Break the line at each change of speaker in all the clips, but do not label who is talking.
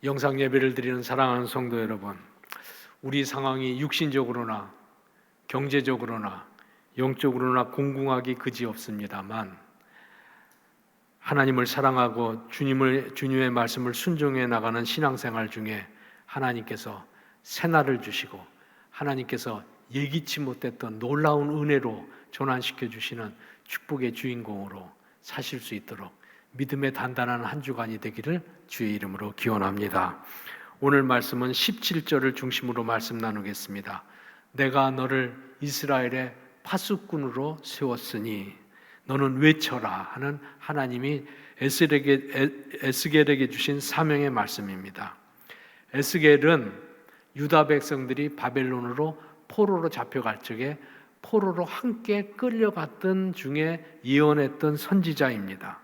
영상 예배를 드리는 사랑하는 성도 여러분, 우리 상황이 육신적으로나 경제적으로나 영적으로나 공공하기 그지없습니다만 하나님을 사랑하고 주님의 말씀을 순종해 나가는 신앙생활 중에 하나님께서 새날을 주시고 하나님께서 예기치 못했던 놀라운 은혜로 전환시켜 주시는 축복의 주인공으로 사실 수 있도록 믿음의 단단한 한 주간이 되기를 주의 이름으로 기원합니다. 오늘 말씀은 17절을 중심으로 말씀 나누겠습니다. 내가 너를 이스라엘의 파수꾼으로 세웠으니 너는 외쳐라 하는 하나님이 에스겔에게 주신 사명의 말씀입니다. 에스겔은 유다 백성들이 바벨론으로 포로로 잡혀갈 적에 포로로 함께 끌려갔던 중에 예언했던 선지자입니다.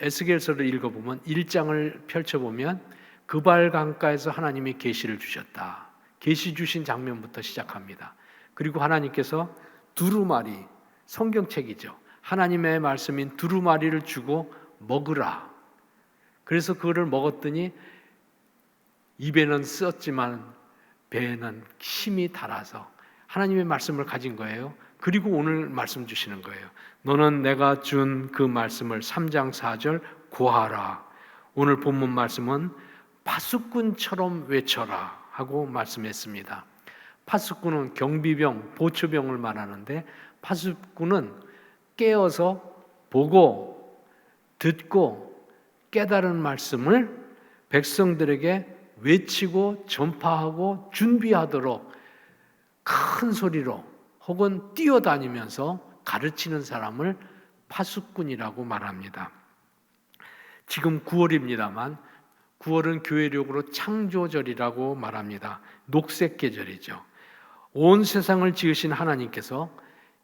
에스겔서를 읽어보면 1장을 펼쳐보면 그발 강가에서 하나님이 계시를 주셨다. 계시 주신 장면부터 시작합니다. 그리고 하나님께서 두루마리, 성경책이죠. 하나님의 말씀인 두루마리를 주고 먹으라. 그래서 그거를 먹었더니 입에는 썼지만 배에는 힘이 달아서 하나님의 말씀을 가진 거예요. 그리고 오늘 말씀 주시는 거예요. 너는 내가 준 그 말씀을 3장 4절 고하라. 오늘 본문 말씀은 파수꾼처럼 외쳐라 하고 말씀했습니다. 파수꾼은 경비병, 보초병을 말하는데 파수꾼은 깨어서 보고 듣고 깨달은 말씀을 백성들에게 외치고 전파하고 준비하도록 큰 소리로 혹은 뛰어다니면서 가르치는 사람을 파수꾼이라고 말합니다. 지금 9월입니다만 9월은 교회력으로 창조절이라고 말합니다. 녹색 계절이죠. 온 세상을 지으신 하나님께서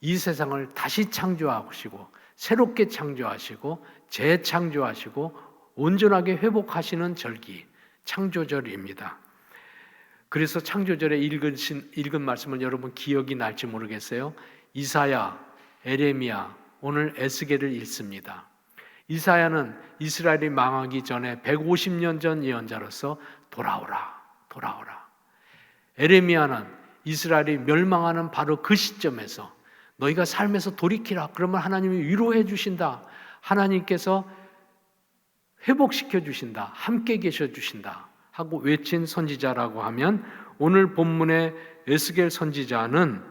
이 세상을 다시 창조하시고 새롭게 창조하시고 재창조하시고 온전하게 회복하시는 절기, 창조절입니다. 그래서 창조절에 읽은 말씀은 여러분 기억이 날지 모르겠어요. 이사야, 에레미야, 오늘 에스겔을 읽습니다. 이사야는 이스라엘이 망하기 전에 150년 전 예언자로서 돌아오라, 돌아오라. 에레미야는 이스라엘이 멸망하는 바로 그 시점에서 너희가 삶에서 돌이키라. 그러면 하나님이 위로해 주신다. 하나님께서 회복시켜 주신다. 함께 계셔 주신다. 하고 외친 선지자라고 하면 오늘 본문의 에스겔 선지자는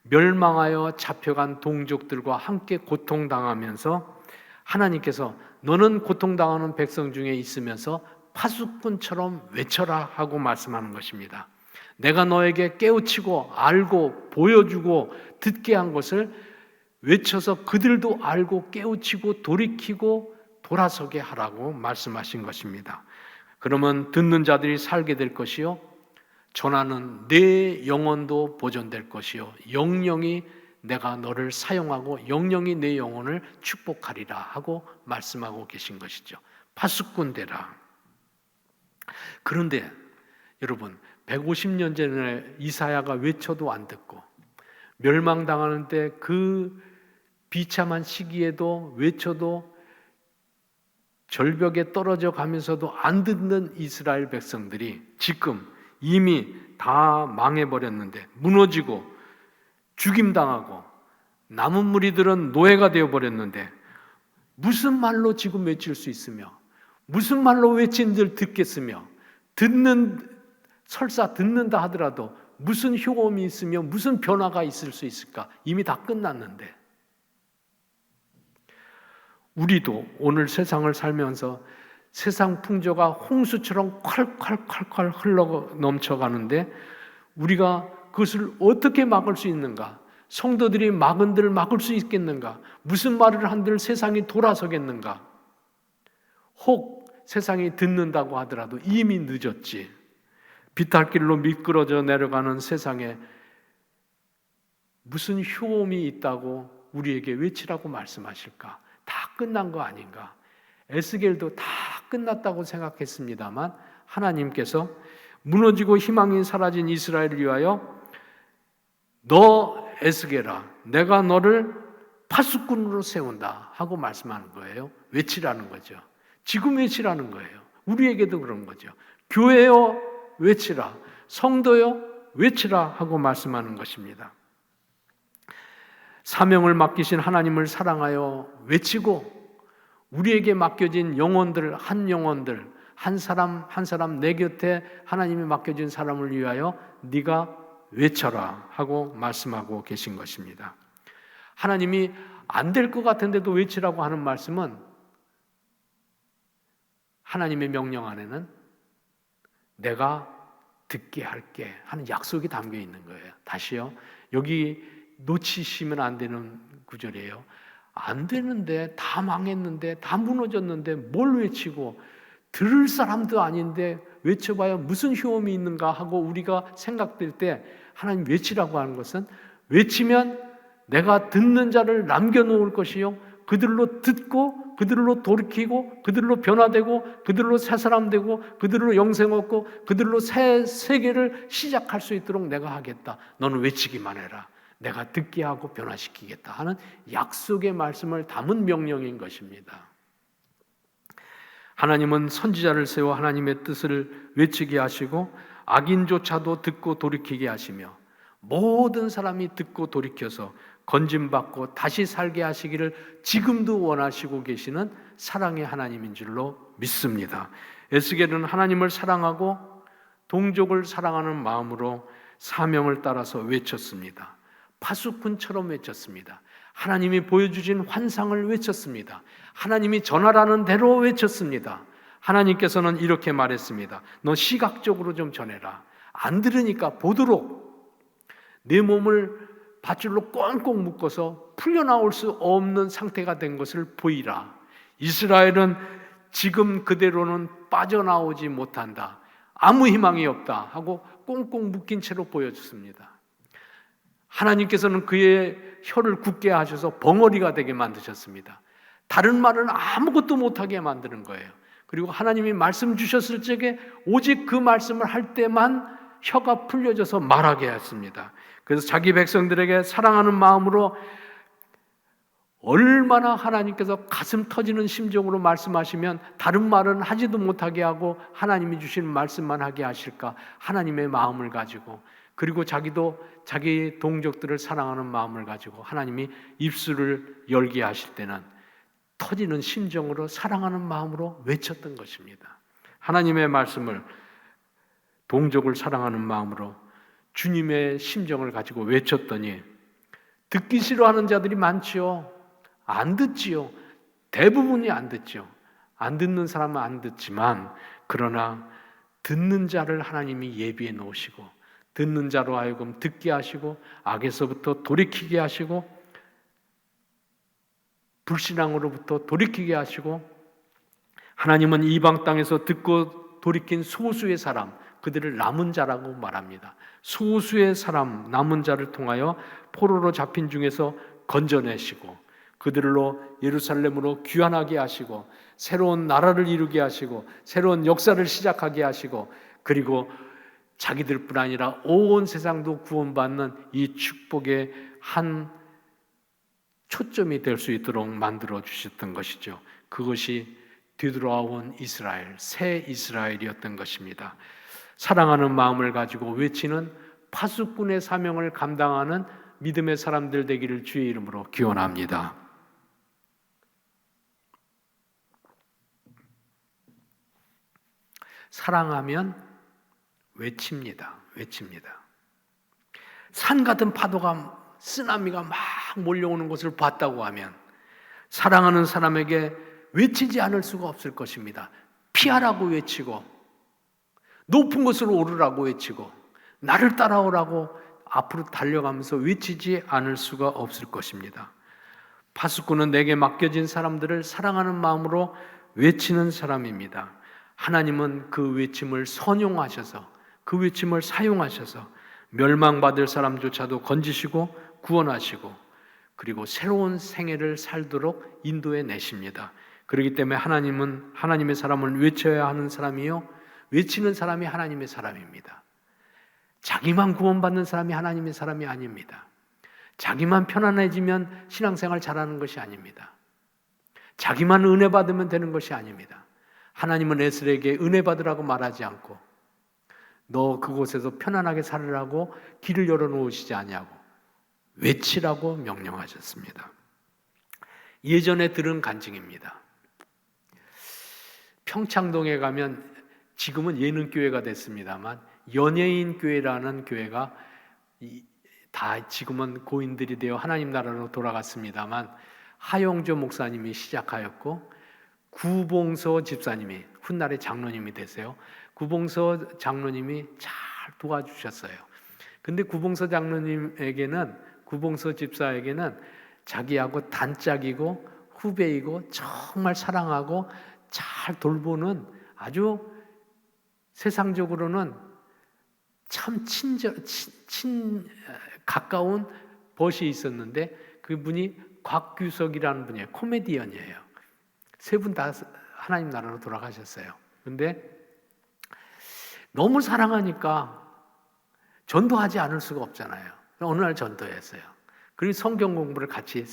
멸망하여 잡혀간 동족들과 함께 고통당하면서 하나님께서 너는 고통당하는 백성 중에 있으면서 파수꾼처럼 외쳐라 하고 말씀하는 것입니다. 내가 너에게 깨우치고 알고 보여주고 듣게 한 것을 외쳐서 그들도 알고 깨우치고 돌이키고 돌아서게 하라고 말씀하신 것입니다. 그러면 듣는 자들이 살게 될 것이요 전하는 내 영혼도 보존될 것이요 영영이 내가 너를 사용하고 영영이 내 영혼을 축복하리라 하고 말씀하고 계신 것이죠. 파수꾼 되라. 그런데 여러분 150년 전에 이사야가 외쳐도 안 듣고 멸망당하는데 그 비참한 시기에도 외쳐도 절벽에 떨어져 가면서도 안 듣는 이스라엘 백성들이 지금 이미 다 망해버렸는데 무너지고 죽임당하고 남은 무리들은 노예가 되어버렸는데 무슨 말로 지금 외칠 수 있으며 무슨 말로 외친들 듣겠으며 설사 듣는다 하더라도 무슨 효험이 있으며 무슨 변화가 있을 수 있을까? 이미 다 끝났는데 우리도 오늘 세상을 살면서 세상 풍조가 홍수처럼 콸콸콸콸 흘러 넘쳐가는데 우리가 그것을 어떻게 막을 수 있는가? 성도들이 막은들 막을 수 있겠는가? 무슨 말을 한들 세상이 돌아서겠는가? 혹 세상이 듣는다고 하더라도 이미 늦었지. 비탈길로 미끄러져 내려가는 세상에 무슨 효험이 있다고 우리에게 외치라고 말씀하실까? 다 끝난 거 아닌가? 에스겔도 다 끝났다고 생각했습니다만 하나님께서 무너지고 희망이 사라진 이스라엘을 위하여 너 에스겔아 내가 너를 파수꾼으로 세운다 하고 말씀하는 거예요. 외치라는 거죠. 지금 외치라는 거예요. 우리에게도 그런 거죠. 교회여 외치라, 성도여 외치라 하고 말씀하는 것입니다. 사명을 맡기신 하나님을 사랑하여 외치고 우리에게 맡겨진 영혼들, 한 영혼들, 한 사람 한 사람 내 곁에 하나님이 맡겨진 사람을 위하여 네가 외쳐라 하고 말씀하고 계신 것입니다. 하나님이 안 될 것 같은데도 외치라고 하는 말씀은 하나님의 명령 안에는 내가 듣게 할게 하는 약속이 담겨 있는 거예요. 다시요. 여기 놓치시면 안 되는 구절이에요. 안 되는데, 다 망했는데, 다 무너졌는데 뭘 외치고 들을 사람도 아닌데 외쳐봐야 무슨 효험이 있는가 하고 우리가 생각될 때 하나님 외치라고 하는 것은 외치면 내가 듣는 자를 남겨놓을 것이요 그들로 듣고 그들로 돌이키고 그들로 변화되고 그들로 새 사람 되고 그들로 영생 얻고 그들로 새 세계를 시작할 수 있도록 내가 하겠다. 너는 외치기만 해라. 내가 듣게 하고 변화시키겠다 하는 약속의 말씀을 담은 명령인 것입니다. 하나님은 선지자를 세워 하나님의 뜻을 외치게 하시고 악인조차도 듣고 돌이키게 하시며 모든 사람이 듣고 돌이켜서 건짐받고 다시 살게 하시기를 지금도 원하시고 계시는 사랑의 하나님인 줄로 믿습니다. 에스겔은 하나님을 사랑하고 동족을 사랑하는 마음으로 사명을 따라서 외쳤습니다. 파수꾼처럼 외쳤습니다. 하나님이 보여주신 환상을 외쳤습니다. 하나님이 전하라는 대로 외쳤습니다. 하나님께서는 이렇게 말했습니다. 너 시각적으로 좀 전해라. 안 들으니까 보도록 내 몸을 밧줄로 꽁꽁 묶어서 풀려나올 수 없는 상태가 된 것을 보이라. 이스라엘은 지금 그대로는 빠져나오지 못한다. 아무 희망이 없다 하고 꽁꽁 묶인 채로 보여줬습니다. 하나님께서는 그의 혀를 굳게 하셔서 벙어리가 되게 만드셨습니다. 다른 말은 아무것도 못하게 만드는 거예요. 그리고 하나님이 말씀 주셨을 적에 오직 그 말씀을 할 때만 혀가 풀려져서 말하게 했습니다. 그래서 자기 백성들에게 사랑하는 마음으로 얼마나 하나님께서 가슴 터지는 심정으로 말씀하시면 다른 말은 하지도 못하게 하고 하나님이 주신 말씀만 하게 하실까 하나님의 마음을 가지고 그리고 자기도 자기 동족들을 사랑하는 마음을 가지고 하나님이 입술을 열게 하실 때는 터지는 심정으로 사랑하는 마음으로 외쳤던 것입니다. 하나님의 말씀을 동족을 사랑하는 마음으로 주님의 심정을 가지고 외쳤더니 듣기 싫어하는 자들이 많지요. 안 듣지요. 대부분이 안 듣지요. 안 듣는 사람은 안 듣지만 그러나 듣는 자를 하나님이 예비해 놓으시고 듣는 자로 하여금 듣게 하시고 악에서부터 돌이키게 하시고 불신앙으로부터 돌이키게 하시고 하나님은 이방 땅에서 듣고 돌이킨 소수의 사람 그들을 남은 자라고 말합니다. 소수의 사람 남은 자를 통하여 포로로 잡힌 중에서 건져내시고 그들로 예루살렘으로 귀환하게 하시고 새로운 나라를 이루게 하시고 새로운 역사를 시작하게 하시고 그리고 자기들뿐 아니라 온 세상도 구원받는 이 축복의 한 초점이 될 수 있도록 만들어 주셨던 것이죠. 그것이 되돌아온 이스라엘, 새 이스라엘이었던 것입니다. 사랑하는 마음을 가지고 외치는 파수꾼의 사명을 감당하는 믿음의 사람들 되기를 주의 이름으로 기원합니다. 사랑하면 외칩니다. 산 같은 파도가 쓰나미가 막 몰려오는 것을 봤다고 하면 사랑하는 사람에게 외치지 않을 수가 없을 것입니다. 피하라고 외치고 높은 곳으로 오르라고 외치고 나를 따라오라고 앞으로 달려가면서 외치지 않을 수가 없을 것입니다. 파수꾼은 내게 맡겨진 사람들을 사랑하는 마음으로 외치는 사람입니다. 하나님은 그 외침을 선용하셔서 그 외침을 사용하셔서 멸망받을 사람조차도 건지시고 구원하시고 그리고 새로운 생애를 살도록 인도해 내십니다. 그렇기 때문에 하나님은 하나님의 사람을 외쳐야 하는 사람이요 외치는 사람이 하나님의 사람입니다. 자기만 구원받는 사람이 하나님의 사람이 아닙니다. 자기만 편안해지면 신앙생활 잘하는 것이 아닙니다. 자기만 은혜 받으면 되는 것이 아닙니다. 하나님은 에스겔에게 은혜 받으라고 말하지 않고 너 그곳에서 편안하게 살으라고 길을 열어놓으시지 아니하고 외치라고 명령하셨습니다. 예전에 들은 간증입니다. 평창동에 가면 지금은 예능교회가 됐습니다만 연예인 교회라는 교회가 다 지금은 고인들이 되어 하나님 나라로 돌아갔습니다만 하용조 목사님이 시작하였고 구봉서 집사님이 훗날에 장로님이 되세요. 구봉서 장로님이 잘 도와주셨어요. 근데 구봉서 집사에게는 자기하고 단짝이고 후배이고 정말 사랑하고 잘 돌보는 아주 세상적으로는 참 가까운 벗이 있었는데 그분이 곽규석이라는 분이에요. 코미디언이에요. 세 분 다 하나님 나라로 돌아가셨어요. 근데 너무 사랑하니까 전도하지 않을 수가 없잖아요. 어느 날 전도했어요. 그리고 성경 공부를 같이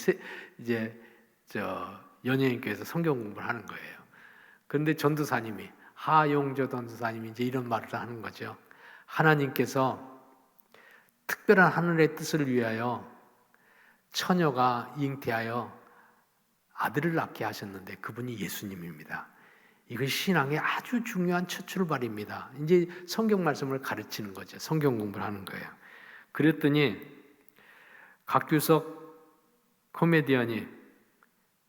연예인교회에서 성경 공부를 하는 거예요. 그런데 전도사님이 하용조 전도사님이 이제 이런 말을 하는 거죠. 하나님께서 특별한 하늘의 뜻을 위하여 처녀가 잉태하여 아들을 낳게 하셨는데 그분이 예수님입니다. 이것이 신앙의 아주 중요한 첫 출발입니다. 이제 성경 말씀을 가르치는 거죠. 성경 공부를 하는 거예요. 그랬더니 곽규석 코미디언이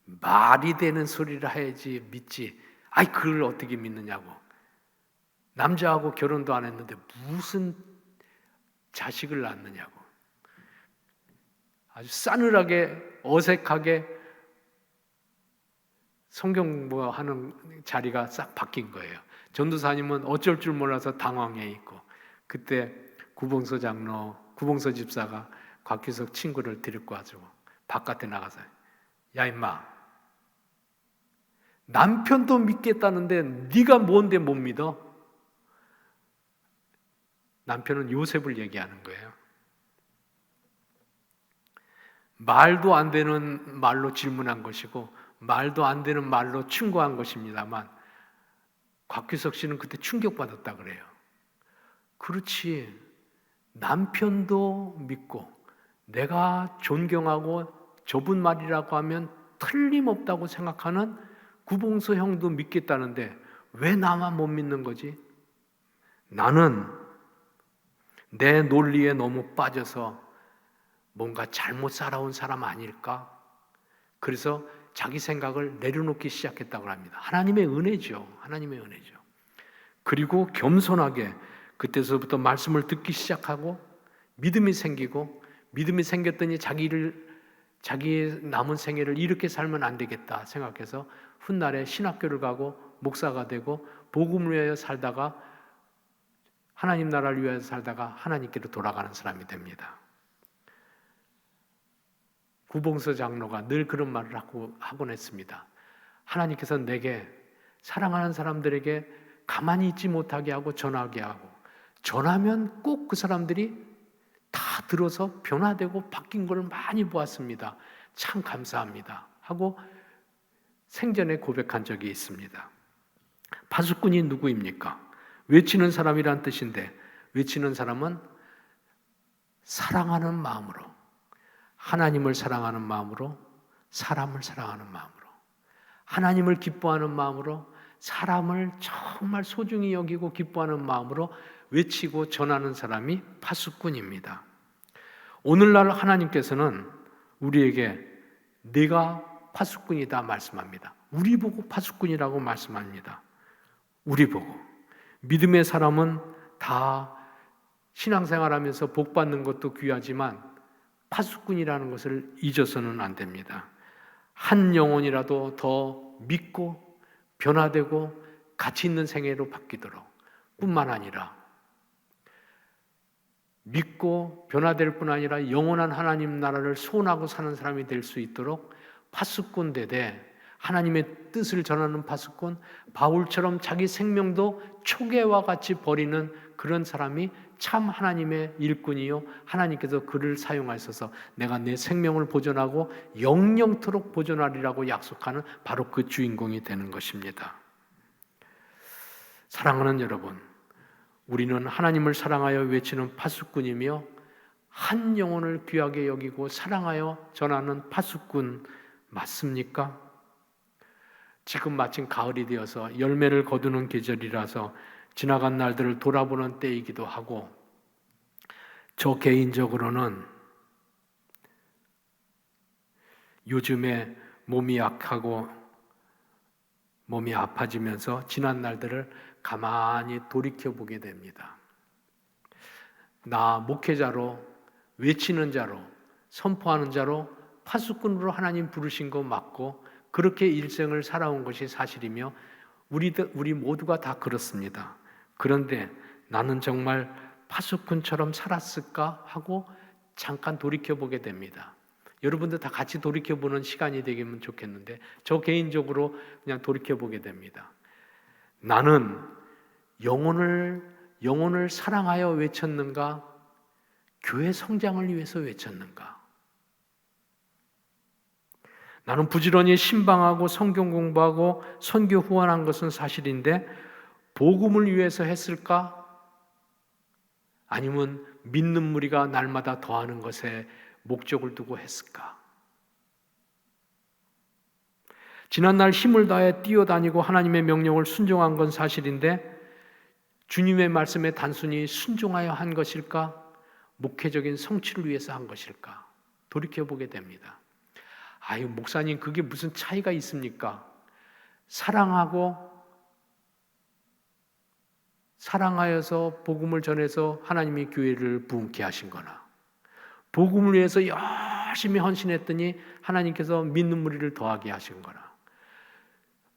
말이 되는 소리를 해야지 믿지. 아이 그걸 어떻게 믿느냐고. 남자하고 결혼도 안 했는데 무슨 자식을 낳느냐고. 아주 싸늘하게 어색하게 성경 공부하는 자리가 싹 바뀐 거예요. 전도사님은 어쩔 줄 몰라서 당황해 있고 그때 구봉서 집사가 곽규석 친구를 데리고 와가지고 바깥에 나가서 야 임마 남편도 믿겠다는데 네가 뭔데 못 믿어? 남편은 요셉을 얘기하는 거예요. 말도 안 되는 말로 질문한 것이고 말도 안 되는 말로 충고한 것입니다만 곽규석 씨는 그때 충격받았다 그래요. 그렇지. 남편도 믿고 내가 존경하고 저분 말이라고 하면 틀림없다고 생각하는 구봉서 형도 믿겠다는데 왜 나만 못 믿는 거지? 나는 내 논리에 너무 빠져서 뭔가 잘못 살아온 사람 아닐까? 그래서 자기 생각을 내려놓기 시작했다고 합니다. 하나님의 은혜죠. 하나님의 은혜죠. 그리고 겸손하게 그때서부터 말씀을 듣기 시작하고 믿음이 생기고 믿음이 생겼더니 자기의 남은 생애를 이렇게 살면 안 되겠다 생각해서 훗날에 신학교를 가고 목사가 되고 복음을 위하여 살다가 하나님 나라를 위하여 살다가 하나님께로 돌아가는 사람이 됩니다. 구봉서 장로가 늘 그런 말을 하곤 했습니다. 하나님께서 내게 사랑하는 사람들에게 가만히 있지 못하게 하고 전하게 하고 전하면 꼭 그 사람들이 다 들어서 변화되고 바뀐 걸 많이 보았습니다. 참 감사합니다 하고 생전에 고백한 적이 있습니다. 파수꾼이 누구입니까? 외치는 사람이란 뜻인데 외치는 사람은 사랑하는 마음으로 하나님을 사랑하는 마음으로 사람을 사랑하는 마음으로 하나님을 기뻐하는 마음으로 사람을 정말 소중히 여기고 기뻐하는 마음으로 외치고 전하는 사람이 파수꾼입니다. 오늘날 하나님께서는 우리에게 네가 파수꾼이다 말씀합니다. 우리 보고 파수꾼이라고 말씀합니다. 우리 보고. 믿음의 사람은 다 신앙생활하면서 복받는 것도 귀하지만 파수꾼이라는 것을 잊어서는 안 됩니다. 한 영혼이라도 더 믿고 변화되고 가치 있는 생애로 바뀌도록 뿐만 아니라 믿고 변화될 뿐 아니라 영원한 하나님 나라를 소원하고 사는 사람이 될 수 있도록 파수꾼 되되 하나님의 뜻을 전하는 파수꾼, 바울처럼 자기 생명도 초계와 같이 버리는 그런 사람이 참 하나님의 일꾼이요 하나님께서 그를 사용하셔서 내가 내 생명을 보존하고 영영토록 보존하리라고 약속하는 바로 그 주인공이 되는 것입니다. 사랑하는 여러분, 우리는 하나님을 사랑하여 외치는 파수꾼이며 한 영혼을 귀하게 여기고 사랑하여 전하는 파수꾼 맞습니까? 지금 마침 가을이 되어서 열매를 거두는 계절이라서 지나간 날들을 돌아보는 때이기도 하고, 저 개인적으로는 요즘에 몸이 약하고 몸이 아파지면서 지난 날들을 가만히 돌이켜보게 됩니다. 나 목회자로, 외치는 자로, 선포하는 자로 파수꾼으로 하나님 부르신 거 맞고 그렇게 일생을 살아온 것이 사실이며 우리 모두가 다 그렇습니다. 그런데 나는 정말 파수꾼처럼 살았을까 하고 잠깐 돌이켜보게 됩니다. 여러분들 다 같이 돌이켜보는 시간이 되면 좋겠는데 저 개인적으로 그냥 돌이켜보게 됩니다. 나는 영혼을 사랑하여 외쳤는가? 교회 성장을 위해서 외쳤는가? 나는 부지런히 신방하고 성경 공부하고 선교 후원한 것은 사실인데 복음을 위해서 했을까? 아니면 믿는 무리가 날마다 더하는 것에 목적을 두고 했을까? 지난날 힘을 다해 뛰어다니고 하나님의 명령을 순종한 건 사실인데 주님의 말씀에 단순히 순종하여 한 것일까? 목회적인 성취를 위해서 한 것일까? 돌이켜보게 됩니다. 아유, 목사님, 그게 무슨 차이가 있습니까? 사랑하여서 복음을 전해서 하나님이 교회를 부흥케 하신 거나, 복음을 위해서 열심히 헌신했더니 하나님께서 믿는 무리를 더하게 하신 거나,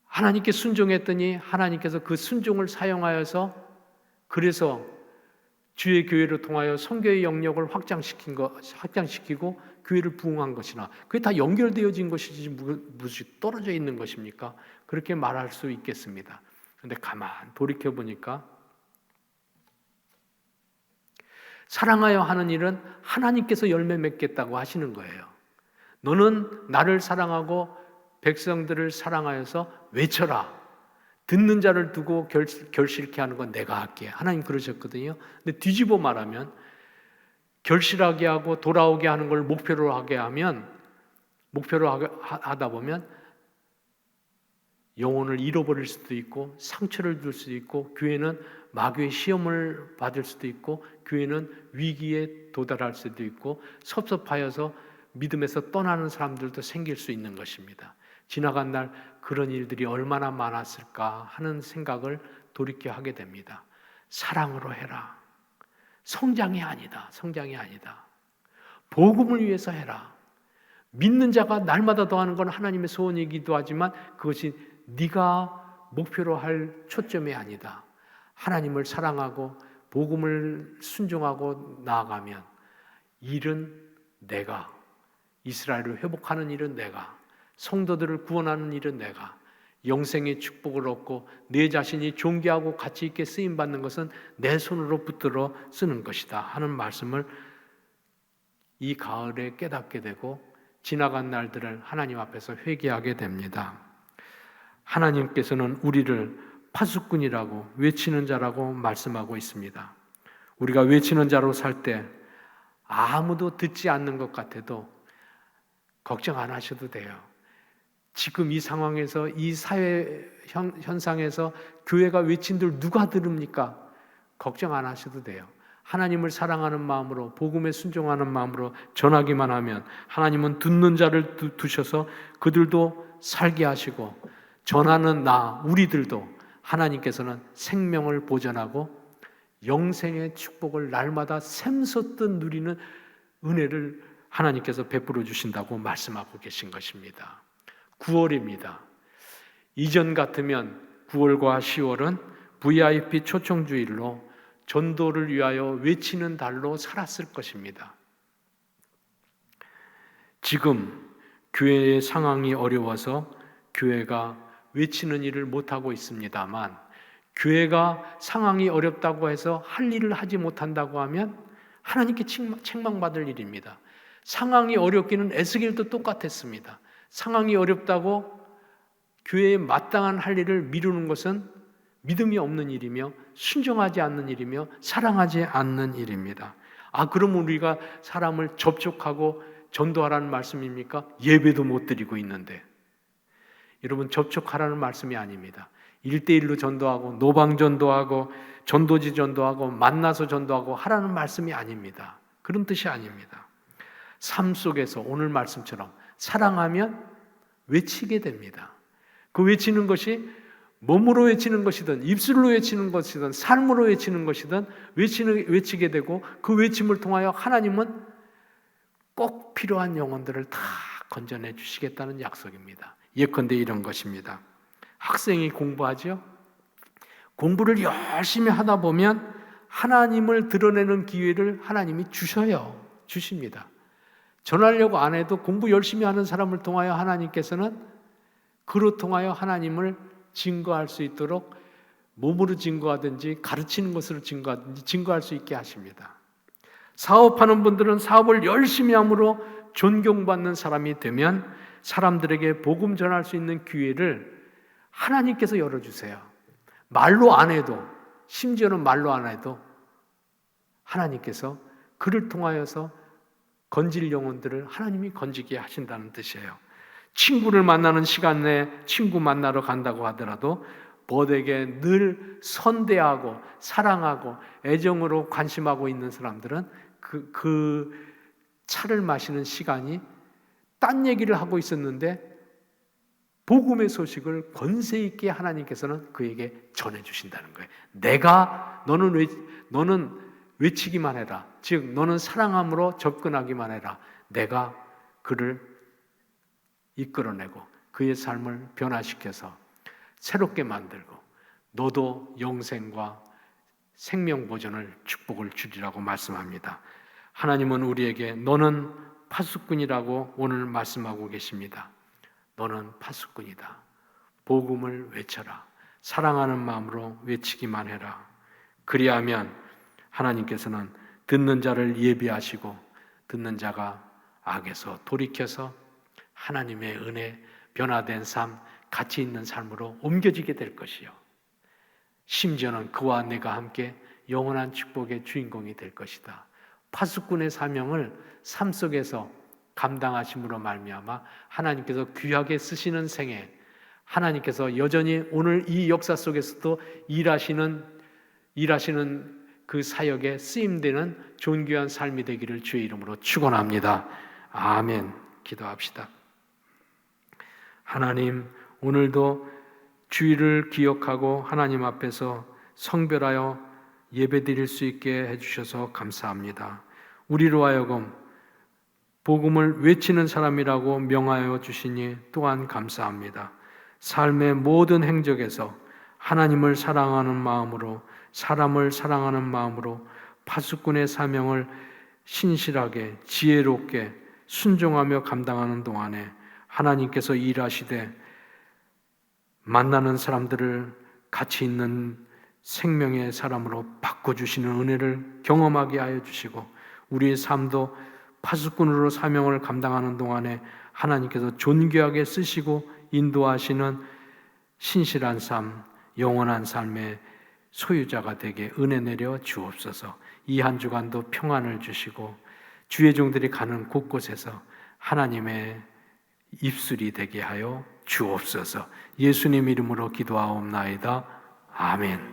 하나님께 순종했더니 하나님께서 그 순종을 사용하여서 그래서 주의 교회를 통하여 선교의 영역을 확장시키고 교회를 부흥한 것이나, 그게 다 연결되어진 것이지 무슨 떨어져 있는 것입니까? 그렇게 말할 수 있겠습니다. 그런데 가만 돌이켜 보니까 사랑하여 하는 일은 하나님께서 열매 맺겠다고 하시는 거예요. 너는 나를 사랑하고 백성들을 사랑하여서 외쳐라. 듣는 자를 두고 결실케 하는 건 내가 할게. 하나님 그러셨거든요. 근데 뒤집어 말하면 결실하게 하고 돌아오게 하는 걸 목표로 하다 보면 영혼을 잃어버릴 수도 있고 상처를 줄 수도 있고 교회는 마귀의 시험을 받을 수도 있고 교회는 위기에 도달할 수도 있고 섭섭하여서 믿음에서 떠나는 사람들도 생길 수 있는 것입니다. 지나간 날 그런 일들이 얼마나 많았을까 하는 생각을 돌이켜 하게 됩니다. 사랑으로 해라. 성장이 아니다. 복음을 위해서 해라. 믿는 자가 날마다 더하는 건 하나님의 소원이기도 하지만 그것이 네가 목표로 할 초점이 아니다. 하나님을 사랑하고 복음을 순종하고 나아가면 일은 내가, 이스라엘을 회복하는 일은 내가, 성도들을 구원하는 일은 내가, 영생의 축복을 얻고 내 자신이 존귀하고 가치 있게 쓰임받는 것은 내 손으로 붙들어 쓰는 것이다 하는 말씀을 이 가을에 깨닫게 되고 지나간 날들을 하나님 앞에서 회개하게 됩니다. 하나님께서는 우리를 파수꾼이라고 외치는 자라고 말씀하고 있습니다. 우리가 외치는 자로 살 때 아무도 듣지 않는 것 같아도 걱정 안 하셔도 돼요. 지금 이 상황에서 이 사회 현상에서 교회가 외친들 누가 들읍니까? 걱정 안 하셔도 돼요. 하나님을 사랑하는 마음으로 복음에 순종하는 마음으로 전하기만 하면 하나님은 듣는 자를 두셔서 그들도 살게 하시고 전하는 우리들도 하나님께서는 생명을 보전하고 영생의 축복을 날마다 샘솟듯 누리는 은혜를 하나님께서 베풀어 주신다고 말씀하고 계신 것입니다. 9월입니다. 이전 같으면 9월과 10월은 VIP 초청주일로 전도를 위하여 외치는 달로 살았을 것입니다. 지금 교회의 상황이 어려워서 교회가 외치는 일을 못하고 있습니다만 교회가 상황이 어렵다고 해서 할 일을 하지 못한다고 하면 하나님께 책망받을 일입니다. 상황이 어렵기는 에스겔도 똑같았습니다. 상황이 어렵다고 교회에 마땅한 할 일을 미루는 것은 믿음이 없는 일이며 순종하지 않는 일이며 사랑하지 않는 일입니다. 그러면 우리가 사람을 접촉하고 전도하라는 말씀입니까? 예배도 못 드리고 있는데. 여러분, 접촉하라는 말씀이 아닙니다. 1대1로 전도하고 노방 전도하고 전도지 전도하고 만나서 전도하고 하라는 말씀이 아닙니다. 그런 뜻이 아닙니다. 삶 속에서 오늘 말씀처럼 사랑하면 외치게 됩니다. 그 외치는 것이 몸으로 외치는 것이든 입술로 외치는 것이든 삶으로 외치는 것이든 외치게 되고 그 외침을 통하여 하나님은 꼭 필요한 영혼들을 다 건져내 주시겠다는 약속입니다. 예컨대 이런 것입니다. 학생이 공부하죠. 공부를 열심히 하다 보면 하나님을 드러내는 기회를 하나님이 주십니다. 전하려고 안 해도 공부 열심히 하는 사람을 통하여 하나님께서는 그로 통하여 하나님을 증거할 수 있도록 몸으로 증거하든지 가르치는 것으로 증거하든지 증거할 수 있게 하십니다. 사업하는 분들은 사업을 열심히 함으로 존경받는 사람이 되면 사람들에게 복음 전할 수 있는 기회를 하나님께서 열어주세요. 말로 안 해도, 심지어는 말로 안 해도 하나님께서 그를 통하여서 건질 영혼들을 하나님이 건지게 하신다는 뜻이에요. 친구를 만나는 시간 내에 친구 만나러 간다고 하더라도 벗에게 늘 선대하고 사랑하고 애정으로 관심하고 있는 사람들은 그 차를 마시는 시간이 딴 얘기를 하고 있었는데 복음의 소식을 권세 있게 하나님께서는 그에게 전해주신다는 거예요. 너는 외치기만 해라. 즉 너는 사랑함으로 접근하기만 해라. 내가 그를 이끌어내고 그의 삶을 변화시켜서 새롭게 만들고 너도 영생과 생명 보존을 축복을 주리라고 말씀합니다. 하나님은 우리에게 너는 파수꾼이라고 오늘 말씀하고 계십니다. 너는 파수꾼이다. 복음을 외쳐라. 사랑하는 마음으로 외치기만 해라. 그리하면 하나님께서는 듣는 자를 예비하시고 듣는 자가 악에서 돌이켜서 하나님의 은혜, 변화된 삶, 가치 있는 삶으로 옮겨지게 될 것이요. 심지어는 그와 내가 함께 영원한 축복의 주인공이 될 것이다. 파수꾼의 사명을 삶 속에서 감당하심으로 말미암아 하나님께서 귀하게 쓰시는 생애, 하나님께서 여전히 오늘 이 역사 속에서도 일하시는 그 사역에 쓰임되는 존귀한 삶이 되기를 주의 이름으로 축원합니다. 아멘. 기도합시다. 하나님, 오늘도 주의를 기억하고 하나님 앞에서 성별하여 예배드릴 수 있게 해주셔서 감사합니다. 우리로 하여금 복음을 외치는 사람이라고 명하여 주시니 또한 감사합니다. 삶의 모든 행적에서 하나님을 사랑하는 마음으로, 사람을 사랑하는 마음으로 파수꾼의 사명을 신실하게 지혜롭게 순종하며 감당하는 동안에 하나님께서 일하시되 만나는 사람들을 가치 있는 생명의 사람으로 바꿔주시는 은혜를 경험하게 하여 주시고 우리의 삶도 파수꾼으로 사명을 감당하는 동안에 하나님께서 존귀하게 쓰시고 인도하시는 신실한 삶, 영원한 삶의 소유자가 되게 은혜 내려 주옵소서. 이 한 주간도 평안을 주시고 주의 종들이 가는 곳곳에서 하나님의 입술이 되게 하여 주옵소서. 예수님 이름으로 기도하옵나이다. 아멘.